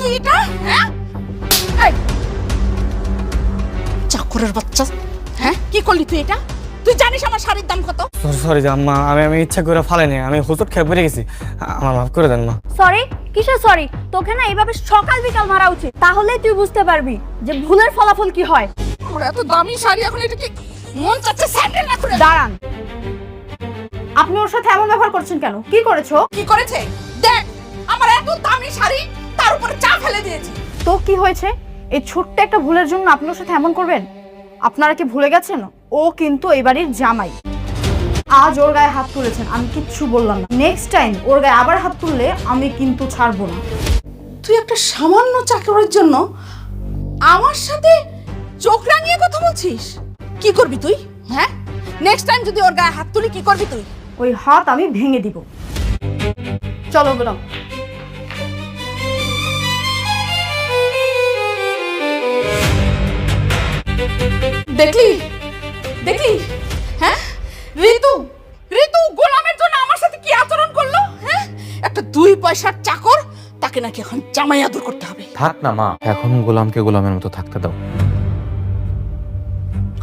তুই এটা? হ্যাঁ, এই চাকরের বাচ্চা, হ্যাঁ কি করলি তুই এটা? তুই জানিস আমার শাড়ির দাম কত? সরি আম্মা, আমি ইচ্ছা করে ফালাইনি, আমি হুজুর খেয়ে পড়ে গেছি, আমার মাফ করে দেন মা। সরি? কিসের সরি? তোকে না এইভাবে সকাল বিকাল মারা উচিত, তাহলেই তুই বুঝতে পারবি যে ভুলের ফলাফল কি হয়। আমার এত দামি শাড়ি, এখন এটা কি মন চাচ্ছে স্যান্ডেল না করে? দাঁড়ান, আপনি ওর সাথে এমন ব্যবহার করছেন কেন? কি করেছো? কি করেছে দেখ, আমার এত দামি শাড়ি তার উপরে চা ফেলে দিয়েছি। তো কি হয়েছে? এই ছোট্ট একটা ভুলের জন্য আপনি ওর সাথে এমন করবেন? আপনারা কি ভুলে গেছেন ও কিন্তু এই বাড়ির জামাই? আজ ওর গায়ে হাত তুলেছেন, আমি কিচ্ছু বললাম না। নেক্সট টাইম ওর গায়ে আবার হাত তুললে আমি কিন্তু ছাড়বো না। তুই একটা সামান্য চাকরের জন্য আমার সাথে চোখ রাঙিয়ে কথা বলছিস? কি করবি তুই? হ্যাঁ, নেক্সট টাইম যদি ওর গায়ে হাত তুলি কি করবি তুই? ওই হাত আমি ভেঙে দিব। চলো বললাম। দেখলি দেখলি, হ্যাঁ ঋতু, ঋতু গোলামের জন্য আমার সাথে কি আচরণ করলো? হ্যাঁ, একটা 2 পয়সার চাকর, তাকে নাকি এখন জামাই আদর করতে হবে। থাক না মা, এখন গোলামকে গোলামের মতো থাকতে দাও।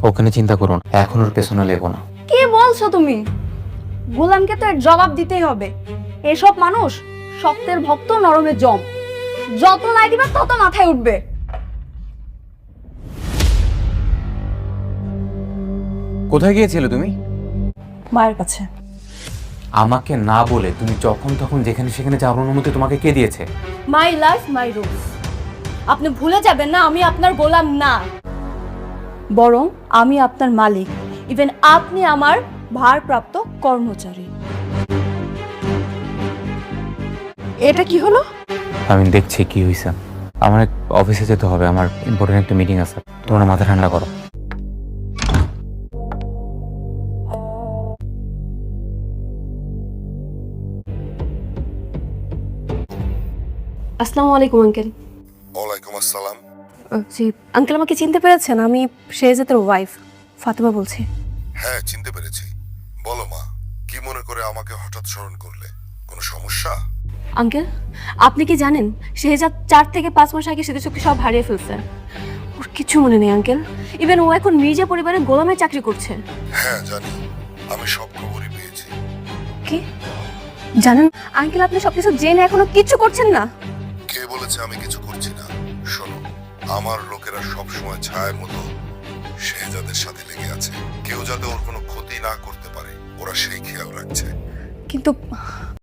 ওখানে চিন্তা করুন, এখন ওর পেছনে লেগো না। কি বলছো তুমি? গোলামকে তো এর জবাব দিতেই হবে। এসব মানুষ শক্তের ভক্ত, নরমের জম। যত লাই দিবা তত মাথায় উঠবে। কোথায় গিয়েছিলে তুমি? মায়ের কাছে। আমাকে না বলে তুমি যখন তখন যেখানে সেখানে যাওয়ার অনুমতি তোমাকে কে দিয়েছে? My life my rules. আপনি ভুলে যাবেন না আমি আপনার গোলাম না, বরং আমি আপনার মালিক। ইভেন আপনি আমার ভারপ্রাপ্ত কর্মচারী। এটা কি হলো? আমি দেখছি কি হয়েছে। আমার অফিসে যেতে হবে, আমার ইম্পর্টেন্ট একটা মিটিং আছে। তোমরা মাথা ঠান্ডা করো। আসসালামু আলাইকুম আঙ্কেল। ওয়ালাইকুম আসসালাম। জি আঙ্কেল, আমাকে চিনতে পেরেছেন? আমি শেহজাদের ওয়াইফ ফাতেমা বলছি। হ্যাঁ, চিনতে পেরেছি। বলো মা, কি মনে করে আমাকে হঠাৎ স্মরণ করলে? কোনো সমস্যা? আঙ্কেল, আপনি কি জানেন শেহজাদ 4 থেকে 5 মাস আগে স্মৃতিশক্তি সব হারিয়ে ফেলছে। ওর কিছু মনে নেই আঙ্কেল। ইভেন ও এখন মির্জা পরিবারের গোলামের চাকরি করছে। হ্যাঁ জানি, আমি সব খবরই পেয়েছি। কি জানেন আঙ্কেল, আপনি সবকিছু জেনে এখনো কিচ্ছু করছেন না? কে বলেছে আমি কিছু করছি না? শোনো, আমার লোকেরা সব সময় ছায়ের মতো শেহজাদের সাথে লেগে আছে। কেউ যাতে ওর কোনো ক্ষতি না করতে পারে, ওরা সেই খেয়াল রাখছে। কিন্তু